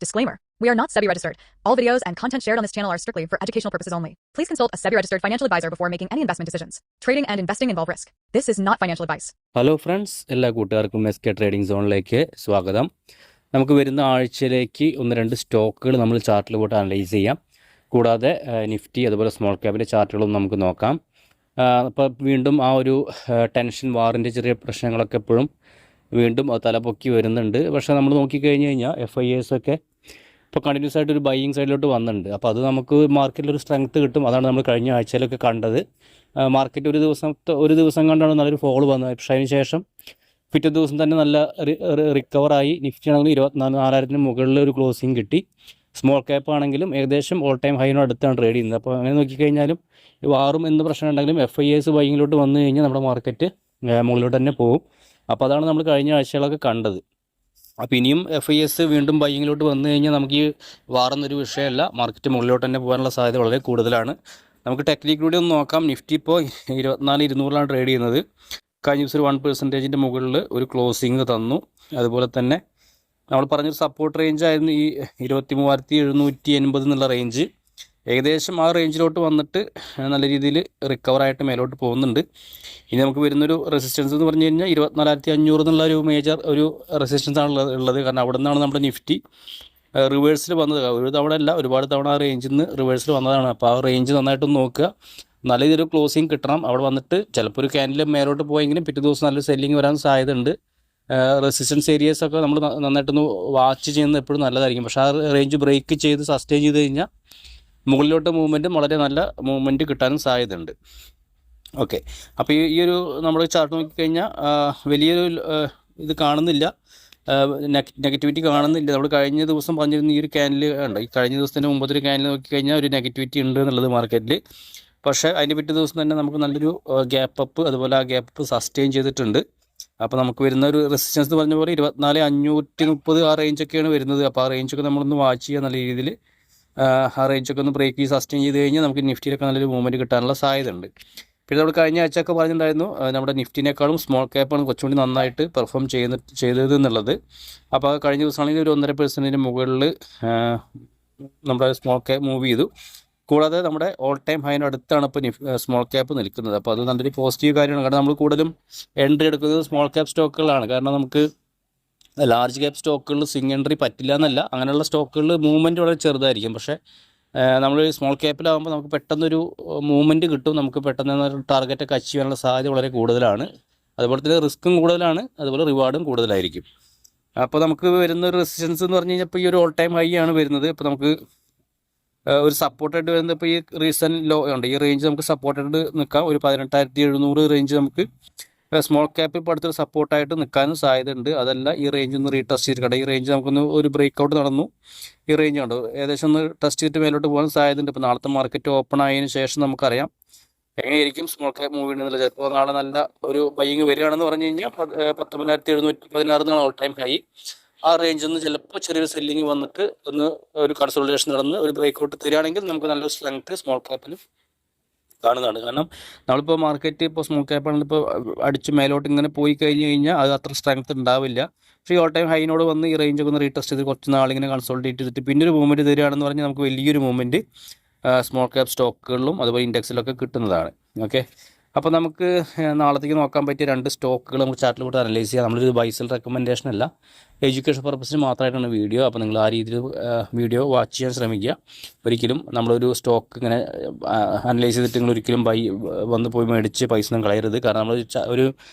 Disclaimer. We are not SEBI registered. All videos and content shared on this channel are strictly for educational purposes only. Please consult a SEBI registered financial advisor before making any investment decisions. Trading and investing involve risk. This is not financial advice. Hello friends, എല്ലാ കൂട്ടുകാർക്കും SK trading സോണിലേക്ക് സ്വാഗതം. നമുക്ക് വരുന്ന ആഴ്ചയിലേക്ക് ഒന്ന് രണ്ട് സ്റ്റോക്കുകൾ നമ്മൾ ചാർട്ടിൽ പോയിട്ട് അനലൈസ് ചെയ്യാം. കൂടാതെ നിഫ്റ്റി അതുപോലെ സ്മോൾ ക്യാപിൻ്റെ ചാർട്ടുകളും നമുക്ക് നോക്കാം. അപ്പോൾ വീണ്ടും ആ ഒരു ടെൻഷൻ വാറിൻ്റെ ചെറിയ പ്രശ്നങ്ങളൊക്കെ എപ്പോഴും വീണ്ടും തലപൊക്കി വരുന്നുണ്ട്. പക്ഷേ നമ്മൾ നോക്കിക്കഴിഞ്ഞ് കഴിഞ്ഞാൽ FIAs ഒക്കെ ഇപ്പോൾ കണ്ടിന്യൂസ് ആയിട്ട് ഒരു ബൈയിങ് സൈഡിലോട്ട് വന്നിട്ടുണ്ട്. അപ്പോൾ അത് നമുക്ക് മാർക്കറ്റിലൊരു സ്ട്രെങ്ത്ത് കിട്ടും. അതാണ് നമ്മൾ കഴിഞ്ഞ ആഴ്ചയിലൊക്കെ കണ്ടത്. മാർക്കറ്റ് ഒരു ദിവസം കണ്ടാണ് നല്ലൊരു ഫോൾ വന്നത്. പക്ഷേ അതിന് ശേഷം പിറ്റേ ദിവസം തന്നെ നല്ല റിക്കവറായി. നിഫ്റ്റി ആണെങ്കിലും 24,000 മുകളിൽ ഒരു ക്ലോസിങ് കിട്ടി. സ്മോൾ ക്യാപ്പ് ആണെങ്കിലും ഏകദേശം ഓൾ ടൈം ഹൈനോട് അടുത്താണ് ട്രേഡ് ചെയ്യുന്നത്. അപ്പോൾ അങ്ങനെ നോക്കിക്കഴിഞ്ഞാലും വാറും എന്ത് പ്രശ്നം ഉണ്ടെങ്കിലും FIAs ബൈയിങ്ങിലോട്ട് വന്നു കഴിഞ്ഞാൽ നമ്മുടെ മാർക്കറ്റ് മുകളിലോട്ട് തന്നെ പോകും. അപ്പോൾ അതാണ് നമ്മൾ കഴിഞ്ഞ ആഴ്ചകളൊക്കെ കണ്ടത്. അപ്പോൾ ഇനിയും FIAs വീണ്ടും ബൈയിങ്ങിലോട്ട് വന്നു കഴിഞ്ഞാൽ നമുക്ക് ഈ വാറെന്നൊരു വിഷയമല്ല, മാർക്കറ്റ് മുകളിലോട്ട് തന്നെ പോകാനുള്ള സാധ്യത വളരെ കൂടുതലാണ്. നമുക്ക് ടെക്നിക്കിലൂടെ ഒന്ന് നോക്കാം. നിഫ്റ്റി ഇപ്പോൾ 24,200 ട്രേഡ് ചെയ്യുന്നത്. കഴിഞ്ഞ ദിവസം ഒരു 1% മുകളിൽ ഒരു ക്ലോസിങ് തന്നു. അതുപോലെ തന്നെ നമ്മൾ പറഞ്ഞൊരു സപ്പോർട്ട് റേഞ്ച് ആയിരുന്നു ഈ 23,780 എന്നുള്ള റേഞ്ച്. ഏകദേശം ആ റേഞ്ചിലോട്ട് വന്നിട്ട് നല്ല രീതിയിൽ റിക്കവറായിട്ട് മേലോട്ട് പോകുന്നുണ്ട്. ഇനി നമുക്ക് വരുന്നൊരു റെസിസ്റ്റൻസ് എന്ന് പറഞ്ഞു കഴിഞ്ഞാൽ 24,500 എന്നുള്ള ഒരു മേജർ ഒരു റെസിസ്റ്റൻസ് ആണ് ഉള്ളത്. കാരണം അവിടെ നിന്നാണ് നമ്മുടെ നിഫ്റ്റി റിവേഴ്സിൽ വന്നത്. ഒരു തവണ അല്ല, ഒരുപാട് തവണ ആ റേഞ്ചിൽ നിന്ന് റിവേഴ്സിൽ വന്നതാണ്. അപ്പോൾ ആ റേഞ്ച് നന്നായിട്ടൊന്ന് നോക്കുക. നല്ല രീതിയിൽ ക്ലോസിങ് കിട്ടണം. അവിടെ വന്നിട്ട് ചിലപ്പോൾ ഒരു ക്യാൻഡിൽ മേലോട്ട് പോയെങ്കിലും പിറ്റേ ദിവസം നല്ലൊരു സെല്ലിങ് വരാൻ സാധ്യതയുണ്ട്. റെസിസ്റ്റൻസ് ഏരിയസൊക്കെ നമ്മൾ നന്നായിട്ടൊന്ന് വാച്ച് ചെയ്യുന്നത് എപ്പോഴും നല്ലതായിരിക്കും. പക്ഷേ ആ റേഞ്ച് ബ്രേക്ക് ചെയ്ത് സസ്റ്റെയിൻ ചെയ്ത് കഴിഞ്ഞാൽ മുകളിലോട്ട് മൂവ്മെൻറ്റും വളരെ നല്ല മൂവ്മെൻറ്റ് കിട്ടാനും സാധ്യതയുണ്ട്. ഓക്കെ, അപ്പോൾ ഈ ഒരു നമ്മൾ ചാർട്ട് നോക്കിക്കഴിഞ്ഞാൽ വലിയൊരു ഇത് കാണുന്നില്ല, നെഗറ്റിവിറ്റി കാണുന്നില്ല. നമ്മൾ കഴിഞ്ഞ ദിവസം പറഞ്ഞിരുന്ന ഈ ഒരു ക്യാനിൽ ഉണ്ട്, ഈ കഴിഞ്ഞ ദിവസത്തിൻ്റെ മുമ്പത്തൊരു ക്യാനിൽ നോക്കിക്കഴിഞ്ഞാൽ ഒരു നെഗറ്റിവിറ്റി ഉണ്ട് എന്നുള്ളത് മാർക്കറ്റിൽ. പക്ഷേ അതിൻ്റെ പിറ്റേ ദിവസം തന്നെ നമുക്ക് നല്ലൊരു ഗ്യാപ്പ് അപ്പ്, അതുപോലെ ആ ഗ്യാപ്പ് അപ്പ് സസ്റ്റെയിൻ ചെയ്തിട്ടുണ്ട്. അപ്പോൾ നമുക്ക് വരുന്ന ഒരു റെസിസ്റ്റൻസ് എന്ന് പറഞ്ഞ പോലെ 24,530 ആ റേഞ്ചൊക്കെയാണ് വരുന്നത്. അപ്പോൾ ആ റേഞ്ചൊക്കെ നമ്മളൊന്ന് വാച്ച് ചെയ്യുക നല്ല രീതിയിൽ. ആ റേഞ്ചൊക്കെ ഒന്ന് ബ്രേക്ക് ചെയ്ത് സസ്റ്റെയിൻ ചെയ്ത് കഴിഞ്ഞാൽ നമുക്ക് നിഫ്റ്റിയിലൊക്കെ നല്ലൊരു മൂവ്മെൻറ്റ് കിട്ടാനുള്ള സാധ്യത ഉണ്ട്. പിന്നെ നമ്മൾ കഴിഞ്ഞ ആഴ്ചയൊക്കെ പറഞ്ഞിട്ടുണ്ടായിരുന്നു നമ്മുടെ നിഫ്റ്റിനേക്കാളും സ്മോൾ ക്യാപ്പാണ് കുറച്ചുകൂടി നന്നായിട്ട് പെർഫോം ചെയ്തത് എന്നുള്ളത്. അപ്പോൾ കഴിഞ്ഞ ദിവസമാണെങ്കിൽ ഒരു 1.5% മുകളിൽ നമ്മുടെ സ്മോൾ ക്യാപ്പ് മൂവ് ചെയ്തു. കൂടാതെ നമ്മുടെ ഓൾ ടൈം ഹൈന് അടുത്താണ് ഇപ്പോൾ സ്മോൾ ക്യാപ്പ് നിൽക്കുന്നത്. അപ്പോൾ അത് നല്ലൊരു പോസിറ്റീവ് കാര്യമാണ്. കാരണം നമ്മൾ കൂടുതലും എൻട്രി എടുക്കുന്നത് സ്മോൾ ക്യാപ്പ് സ്റ്റോക്കുകളാണ്. കാരണം നമുക്ക് ലാർജ് ക്യാപ്പ് സ്റ്റോക്കുകളിൽ സ്വിംഗ് എൻട്രി പറ്റില്ല എന്നല്ല, അങ്ങനെയുള്ള സ്റ്റോക്കുകളിൽ മൂവ്മെൻറ്റ് വളരെ ചെറുതായിരിക്കും. പക്ഷേ നമ്മൾ സ്മോൾ ക്യാപ്പിലാകുമ്പോൾ നമുക്ക് പെട്ടെന്നൊരു മൂവ്മെൻറ്റ് കിട്ടും. നമുക്ക് പെട്ടെന്ന് ടാർഗറ്റൊക്കെ അച്ചീവ് ചെയ്യാനുള്ള സാധ്യത വളരെ കൂടുതലാണ്. അതുപോലെ തന്നെ റിസ്ക്കും കൂടുതലാണ്, അതുപോലെ റിവാർഡും കൂടുതലായിരിക്കും. അപ്പോൾ നമുക്ക് വരുന്ന ഒരു റെസിസ്റ്റൻസ് എന്ന് പറഞ്ഞു കഴിഞ്ഞാൽ ഇപ്പോൾ ഈ ഒരു ഓൾ ടൈം ഹൈ ആണ് വരുന്നത്. ഇപ്പോൾ നമുക്ക് ഒരു സപ്പോർട്ടായിട്ട് വരുന്നത് ഇപ്പോൾ ഈ റീസെൻറ്റ് ലോ ഉണ്ട്, ഈ റേഞ്ച് നമുക്ക് സപ്പോർട്ടായിട്ട് നിൽക്കാം. ഒരു 18,700 റേഞ്ച് നമുക്ക് സ്മോൾ ക്യാപ്പിൽ ഇപ്പോൾ അടുത്തൊരു സപ്പോർട്ടായിട്ട് നിൽക്കാനും സാധ്യതയുണ്ട്. അതല്ല ഈ റേഞ്ച് ഒന്ന് റീടെസ്റ്റ് ചെയ്തിട്ട്, ഈ റേഞ്ച് നമുക്കൊന്ന് ഒരു ബ്രേക്ക് ഔട്ട് നടന്നു, ഈ റേഞ്ച് ഉണ്ട് ഏകദേശം ഒന്ന് ടെസ്റ്റ് ചെയ്തിട്ട് മേലോട്ട് പോകാൻ സാധ്യതയുണ്ട്. ഇപ്പോൾ നാളത്തെ മാർക്കറ്റ് ഓപ്പൺ ആയതിനു ശേഷം നമുക്കറിയാം എങ്ങനെയായിരിക്കും സ്മോൾ ക്യാപ്പ് മൂവ് ചെയ്യുന്നത്. ചിലപ്പോൾ നാളെ നല്ല ഒരു ബൈയിങ് വരികയാണെന്ന് പറഞ്ഞു കഴിഞ്ഞാൽ 19,716 ഓൾ ടൈം ഹൈ. ആ റേഞ്ചിൽ നിന്ന് ചിലപ്പോൾ ചെറിയൊരു സെല്ലിങ് വന്നിട്ട് ഒന്ന് ഒരു കൺസോളിഡേഷൻ നടന്ന് ഒരു ബ്രേക്ക് ഔട്ട് തരികയാണെങ്കിൽ നമുക്ക് നല്ലൊരു സ്ട്രെങ്ത് സ്മോൾ ക്യാപ്പിൽ കാണുന്നതാണ്. കാരണം നമ്മളിപ്പോൾ മാർക്കറ്റ് ഇപ്പോൾ സ്മോൾ ക്യാപ്പാണെങ്കിൽ ഇപ്പോൾ അടിച്ച് മേലോട്ട് ഇങ്ങനെ പോയി കഴിഞ്ഞാൽ അത് അത്ര സ്ട്രെങ്ത് ഉണ്ടാവില്ല. പക്ഷേ ഈ ഓൾ ടൈം ഹൈനോട് വന്ന് ഈ റേഞ്ചൊക്കെ ഒന്ന് റീടെസ്റ്റ് ചെയ്ത് കുറച്ച് നാളിങ്ങനെ കൺസോൾട്ടേറ്റ് ചെയ്തിട്ട് പിന്നെ ഒരു മൂവ്മെൻറ്റ് തരികയാണെന്ന് പറഞ്ഞാൽ നമുക്ക് വലിയൊരു മൂവ്മെൻറ്റ് സ്മോൾ ക്യാപ്പ് സ്റ്റോക്കുകളിലും അതുപോലെ ഇൻഡെക്സിലൊക്കെ കിട്ടുന്നതാണ്. ഓക്കെ, അപ്പോൾ നമുക്ക് നാളത്തേക്ക് നോക്കാൻ പറ്റിയ രണ്ട് സ്റ്റോക്കുകൾ നമുക്ക് ചാർട്ടിൽ കൂടെ അനലൈസ് ചെയ്യാം. നമ്മളൊരു ബൈസൽ റെക്കമെൻഡേഷൻ അല്ല, എഡ്യൂക്കേഷൻ പർപ്പസിന് മാത്രമായിട്ടാണ് വീഡിയോ. അപ്പോൾ നിങ്ങൾ ആ രീതിയിൽ വീഡിയോ വാച്ച് ചെയ്യാൻ ശ്രമിക്കുക. ഒരിക്കലും നമ്മളൊരു സ്റ്റോക്ക് ഇങ്ങനെ അനലൈസ് ചെയ്തിട്ട് നിങ്ങൾ ഒരിക്കലും വന്ന് പോയി മേടിച്ച് പൈസ ഒന്നും കളയരുത്. കാരണം നമ്മൾ ഒരു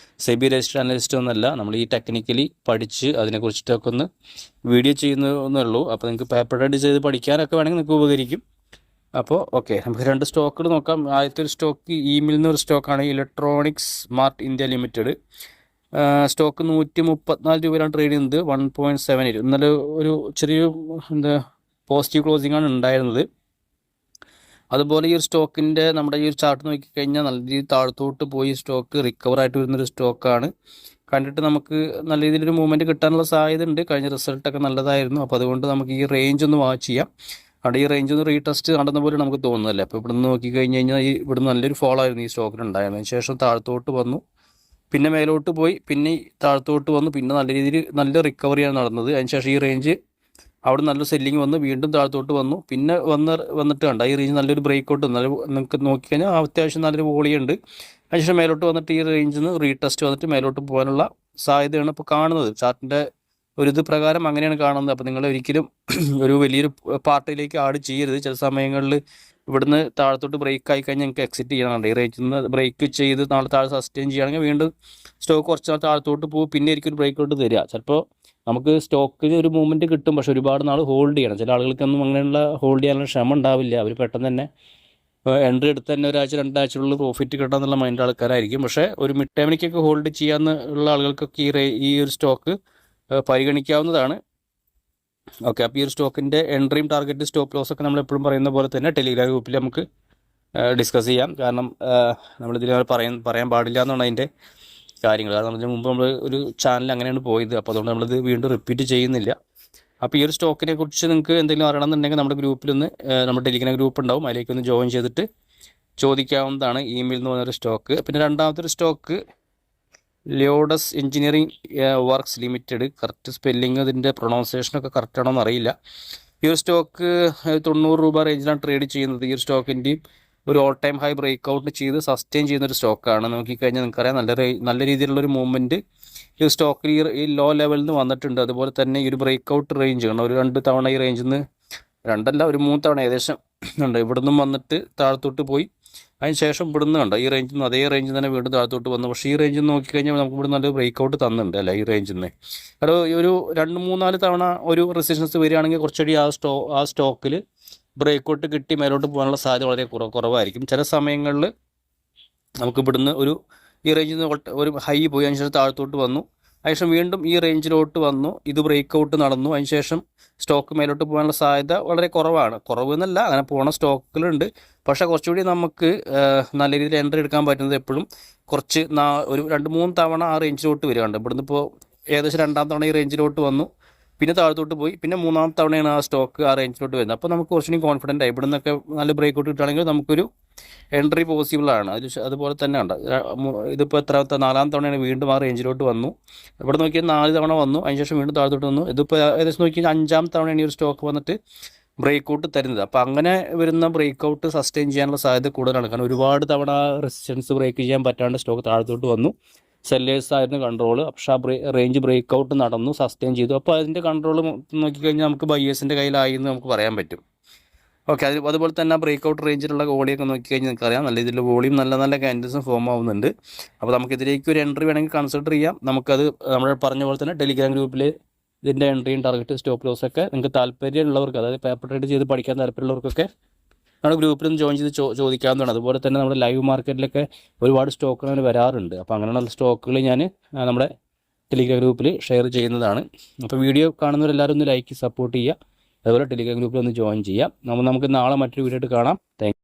സെബി രജിസ്റ്റർഡ് അനലിസ്റ്റ് ഒന്നുമല്ല, നമ്മൾ ഈ ടെക്നിക്കലി പഠിച്ച് അതിനെക്കുറിച്ചിട്ടൊക്കെ ഒന്ന് വീഡിയോ ചെയ്യുന്നതേ ഉള്ളൂ. അപ്പോൾ നിങ്ങൾക്ക് പേപ്പർ ചെയ്ത് പഠിക്കാനൊക്കെ വേണമെങ്കിൽ നിങ്ങൾക്ക് ഉപകരിക്കും. അപ്പോൾ ഓക്കെ, നമുക്ക് രണ്ട് സ്റ്റോക്കുകൾ നോക്കാം. ആദ്യത്തെ ഒരു സ്റ്റോക്ക് ഇമെയിൽ എന്നൊരു സ്റ്റോക്കാണ് electronics mart India limited. Stock 134 രൂപയിലാണ് ട്രേഡ് ചെയ്യുന്നത്. 1.78 ഇന്നലെ ഒരു ചെറിയൊരു പോസിറ്റീവ് ക്ലോസിംഗ് ആണ് ഉണ്ടായിരുന്നത്. അതുപോലെ ഈ ഒരു സ്റ്റോക്കിൻ്റെ നമ്മുടെ ഈ ഒരു ചാർട്ട് നോക്കിക്കഴിഞ്ഞാൽ നല്ല രീതിയിൽ താഴത്തോട്ട് പോയി സ്റ്റോക്ക് റിക്കവറായിട്ട് വരുന്നൊരു സ്റ്റോക്കാണ്. കണ്ടിട്ട് നമുക്ക് നല്ല രീതിയിലൊരു മൂവ്മെൻറ്റ് കിട്ടാനുള്ള സാധ്യത ഉണ്ട്. കഴിഞ്ഞ റിസൾട്ടൊക്കെ നല്ലതായിരുന്നു. അപ്പോൾ അതുകൊണ്ട് നമുക്ക് ഈ റേഞ്ച് ഒന്ന് വാച്ച് ചെയ്യാം. അവിടെ ഈ റേഞ്ച് ഒന്ന് റീടെസ്റ്റ് നടന്ന പോലെ നമുക്ക് തോന്നുന്നല്ലേ. അപ്പോൾ ഇവിടെ നിന്ന് നോക്കിക്കഴിഞ്ഞ് കഴിഞ്ഞാൽ ഇവിടുന്ന് നല്ലൊരു ഫോൾ ആയിരുന്നു ഈ സ്റ്റോക്കിനുണ്ടായിരുന്നു. അതിന് ശേഷം താഴത്തോട്ട് വന്നു, പിന്നെ മേലോട്ട് പോയി, പിന്നെ താഴത്തോട്ട് വന്നു, പിന്നെ നല്ല രീതിയിൽ നല്ല റിക്കവറിയാണ് നടന്നത്. അതിന് ശേഷം ഈ റേഞ്ച് അവിടെ നല്ലൊരു സെല്ലിങ് വന്ന് വീണ്ടും താഴത്തോട്ട് വന്നു. പിന്നെ വന്നിട്ട് കണ്ട ഈ റേഞ്ച് നല്ലൊരു ബ്രേക്ക് ഔട്ട് നിങ്ങൾക്ക് നോക്കിക്കഴിഞ്ഞാൽ അത്യാവശ്യം നല്ലൊരു വോളിയുണ്ട്. അതിനുശേഷം മേലോട്ട് വന്നിട്ട് ഈ റേഞ്ചിൽ നിന്ന് റീടെസ്റ്റ് വന്നിട്ട് മേലോട്ട് പോകാനുള്ള സാധ്യതയാണ് ഇപ്പോൾ കാണുന്നത്. ചാർട്ടിൻ്റെ ഇത് പ്രകാരം അങ്ങനെയാണ് കാണുന്നത്. അപ്പോൾ നിങ്ങൾ ഒരിക്കലും ഒരു വലിയൊരു പാർട്ടിയിലേക്ക് ആഡ് ചെയ്യരുത്. ചില സമയങ്ങളിൽ ഇവിടുന്ന് താഴത്തോട്ട് ബ്രേക്ക് ആയി കഴിഞ്ഞാൽ നിങ്ങൾക്ക് എക്സിറ്റ് ചെയ്യണമുണ്ട്. ഈ റേറ്റിൽ നിന്ന് ബ്രേക്ക് ചെയ്ത് നാളെ താഴെ സസ്റ്റെയിൻ ചെയ്യുകയാണെങ്കിൽ വീണ്ടും സ്റ്റോക്ക് കുറച്ച് നാൾ താഴത്തോട്ട് പോകും. പിന്നെ ആയിരിക്കും ഒരു ബ്രേക്ക് ഔട്ട് തരിക. ചിലപ്പോൾ നമുക്ക് സ്റ്റോക്കിന് ഒരു മൂവ്മെൻറ്റ് കിട്ടും, പക്ഷേ ഒരുപാട് നാൾ ഹോൾഡ് ചെയ്യണം. ചില ആളുകൾക്കൊന്നും അങ്ങനെയുള്ള ഹോൾഡ് ചെയ്യാനുള്ള ക്ഷമ ഉണ്ടാവില്ല. അവർ പെട്ടെന്ന് തന്നെ എൻട്രി എടുത്ത് തന്നെ ഒരാഴ്ച രണ്ടാഴ്ചയുള്ള പ്രോഫിറ്റ് കിട്ടാന്നുള്ള മൈൻഡ് ആൾക്കാരായിരിക്കും. പക്ഷേ ഒരു മിഡ് ടൈമിലേക്കൊക്കെ ഹോൾഡ് ചെയ്യാന്നുള്ള ആളുകൾക്കൊക്കെ ഈ ഒരു സ്റ്റോക്ക് പരിഗണിക്കാവുന്നതാണ്. ഓക്കെ, അപ്പോൾ ഈ ഒരു സ്റ്റോക്കിൻ്റെ എൻട്രിയും ടാർഗറ്റ് സ്റ്റോപ്പ് ലോസ് ഒക്കെ നമ്മൾ എപ്പോഴും പറയുന്ന പോലെ തന്നെ ടെലിഗ്രാം ഗ്രൂപ്പിൽ നമുക്ക് ഡിസ്കസ് ചെയ്യാം. കാരണം നമ്മളിതിൽ പറയാൻ പാടില്ല എന്നാണ് അതിൻ്റെ കാര്യങ്ങൾ. കാരണം അതിന് മുമ്പ് നമ്മൾ ഒരു ചാനൽ അങ്ങനെയാണ് പോയത്. അപ്പോൾ അതുകൊണ്ട് നമ്മളിത് വീണ്ടും റിപ്പീറ്റ് ചെയ്യുന്നില്ല. അപ്പോൾ ഈ ഒരു സ്റ്റോക്കിനെ കുറിച്ച് നിങ്ങൾക്ക് എന്തെങ്കിലും അറിയണമെന്നുണ്ടെങ്കിൽ നമ്മുടെ ഗ്രൂപ്പിലൊന്ന് നമ്മുടെ ടെലിഗ്രാം ഗ്രൂപ്പ് ഉണ്ടാവും, അതിലേക്കൊന്ന് ജോയിൻ ചെയ്തിട്ട് ചോദിക്കാവുന്നതാണ്. ഇമെയിൽ എന്ന് പറഞ്ഞൊരു സ്റ്റോക്ക്. പിന്നെ രണ്ടാമത്തെ ഒരു stock Lloyds engineering works limited. Correct spelling ഇതിൻ്റെ പ്രൊണൗൺസിയേഷനൊക്കെ കറക്റ്റ് ആണോ എന്നറിയില്ല. ഈ ഒരു സ്റ്റോക്ക് 90 രൂപ റേഞ്ചിലാണ് ട്രേഡ് ചെയ്യുന്നത്. ഈ ഒരു സ്റ്റോക്കിൻ്റെയും ഒരു all time high break out ചെയ്ത് സസ്റ്റെയിൻ ചെയ്യുന്നൊരു സ്റ്റോക്കാണ്. നോക്കിക്കഴിഞ്ഞാൽ നിങ്ങൾക്കറിയാം നല്ല രീതിയിലുള്ളൊരു മൂവ്മെൻറ്റ് ഈ സ്റ്റോക്കിൽ ഈ ലോ ലെവലിൽ നിന്ന് വന്നിട്ടുണ്ട്. അതുപോലെ തന്നെ ഈ ഒരു ബ്രേക്ക് ഔട്ട് റേഞ്ച് ആണ് ഒരു 2 തവണ ഈ റേഞ്ചിൽ നിന്ന്, 2 അല്ല ഒരു 3 തവണ ഏകദേശം ഉണ്ട്. ഇവിടെ നിന്നും വന്നിട്ട് താഴത്തോട്ട് പോയി, അതിന് ശേഷം ഇവിടുന്ന് കണ്ടോ ഈ റേഞ്ചിൽ നിന്ന് അതേ റേഞ്ചിൽ തന്നെ വീണ്ടും താഴത്തോട്ട് വന്നു. പക്ഷേ ഈ റേഞ്ചിൽ നിന്ന് നോക്കിക്കഴിഞ്ഞാൽ നമുക്ക് ഇവിടെ നല്ലൊരു ബ്രേക്ക് ഔട്ട് തന്നിട്ടുണ്ട് അല്ല ഈ റേഞ്ചിൽ നിന്ന്. അത് ഒരു 2-3-4 തവണ ഒരു റെസിസ്റ്റൻസ് വരികയാണെങ്കിൽ കുറച്ചുകൂടി ആ സ്റ്റോക്കിൽ ബ്രേക്ക് ഔട്ട് കിട്ടി മേലോട്ട് പോകാനുള്ള സാധ്യത വളരെ കുറവായിരിക്കും. ചില സമയങ്ങളിൽ നമുക്ക് ഇവിടുന്ന് ഈ റേഞ്ചിൽ നിന്ന് ഒരു ഹൈ പോയി അതിനുശേഷം താഴത്തോട്ട് വന്നു, അതിനുശേഷം വീണ്ടും ഈ റേഞ്ചിലോട്ട് വന്നു, ഇത് ബ്രേക്ക് ഔട്ട് നടന്നു, അതിനുശേഷം സ്റ്റോക്ക് മേലോട്ട് പോകാനുള്ള സാധ്യത വളരെ കുറവ് എന്നല്ല, അങ്ങനെ പോണ സ്റ്റോക്കുകളുണ്ട്. പക്ഷേ കുറച്ചുകൂടി നമുക്ക് നല്ല രീതിയിൽ എൻട്രി എടുക്കാൻ പറ്റുന്നത് എപ്പോഴും കുറച്ച് ഒരു 2-3 തവണ ആ റേഞ്ചിലോട്ട് വരികയുണ്ട്. ഇവിടുന്ന് ഇപ്പോൾ ഏകദേശം 2-ാം തവണ ഈ റേഞ്ചിലോട്ട് വന്നു, പിന്നെ താഴത്തോട്ട് പോയി, പിന്നെ 3-ാമത്തെ തവണയാണ് ആ സ്റ്റോക്ക് ആ റേഞ്ചിലോട്ട് വരുന്നത്. അപ്പോൾ നമുക്ക് കുറച്ചുകൂടി കോൺഫിഡൻ്റ് ആയി ഇവിടെ നിന്നൊക്കെ നല്ല ബ്രേക്ക് ഔട്ട് കിട്ടുകയാണെങ്കിൽ നമുക്കൊരു എൻട്രി പോസിബിളാണ്. അതുപോലെ തന്നെ ഉണ്ട്. ഇതിപ്പോൾ എത്രാമത്തെ 4-ാം തവണയാണ് വീണ്ടും ആ റേഞ്ചിലോട്ട് വന്നു. ഇവിടെ നോക്കിയാൽ 4 തവണ വന്നു, അതിനുശേഷം വീണ്ടും താഴത്തോട്ട് വന്നു. ഇതിപ്പോൾ ഏകദേശം നോക്കിയാൽ 5-ാം തവണയാണ് ഈ ഒരു സ്റ്റോക്ക് വന്നിട്ട് ബ്രേക്ക് ഔട്ട് തരുന്നത്. അപ്പോൾ അങ്ങനെ വരുന്ന ബ്രേക്ക് ഔട്ട് സസ്റ്റെയിൻ ചെയ്യാനുള്ള സാധ്യത കൂടുതലാണ്. കാരണം ഒരുപാട് തവണ റെസിസ്റ്റൻസ് ബ്രേക്ക് ചെയ്യാൻ പറ്റാണ്ട് സ്റ്റോക്ക് താഴത്തോട്ട് വന്നു. സെല്ലേഴ്സ് ആയിരുന്നു കൺട്രോൾ. പക്ഷേ ആ റേഞ്ച് ബ്രേക്ക് ഔട്ട് നടന്നു, സസ്റ്റെയിൻ ചെയ്തു. അപ്പോൾ അതിൻ്റെ കൺട്രോൾ നോക്കിക്കഴിഞ്ഞാൽ നമുക്ക് ബയേഴ്സിൻ്റെ കയ്യിലായി എന്ന് നമുക്ക് പറയാൻ പറ്റും. ഓക്കെ, അതുപോലെ തന്നെ ആ ബ്രേക്ക് ഔട്ട് റേഞ്ചിലുള്ള വോളിയൊക്കെ നോക്കിക്കഴിഞ്ഞാൽ നിങ്ങൾക്കറിയാം നല്ല ഇതിൽ വോളിയും നല്ല ക്യാൻഡിൽസും ഫോം ആവുന്നുണ്ട്. അപ്പോൾ നമുക്കിതിലേക്ക് ഒരു എൻട്രി വേണമെങ്കിൽ കൺസിഡർ ചെയ്യാം. നമുക്കത് നമ്മൾ പറഞ്ഞ പോലെ തന്നെ ടെലിഗ്രാം ഗ്രൂപ്പിൽ ഇതിൻ്റെ എൻട്രിയും ടാർഗറ്റ് സ്റ്റോപ്പ് ലോസ് ഒക്കെ നിങ്ങൾക്ക് താല്പര്യമുള്ളവർക്ക്, അതായത് പേപ്പർ ട്രേഡ് ചെയ്ത് പഠിക്കാൻ താല്പര്യമുള്ളവർക്കൊക്കെ നമ്മുടെ ഗ്രൂപ്പിലൊന്ന് ജോയിൻ ചെയ്ത് ചോദിക്കാവുന്നതാണ്. അതുപോലെ തന്നെ നമ്മുടെ ലൈവ് മാർക്കറ്റിലൊക്കെ ഒരുപാട് സ്റ്റോക്കുകൾ വരാറുണ്ട്. അപ്പോൾ അങ്ങനെയുള്ള സ്റ്റോക്കുകൾ ഞാൻ നമ്മുടെ ടെലിഗ്രാം ഗ്രൂപ്പിൽ ഷെയർ ചെയ്യുന്നതാണ്. അപ്പോൾ വീഡിയോ കാണുന്നവരെല്ലാവരും ഒന്ന് ലൈക്ക് സപ്പോർട്ട് ചെയ്യുക. അതുപോലെ ടെലിഗ്രാം ഗ്രൂപ്പിൽ ഒന്ന് ജോയിൻ ചെയ്യാം. നമുക്ക് നാളെ മറ്റൊരു വീഡിയോ ആയിട്ട് കാണാം. താങ്ക്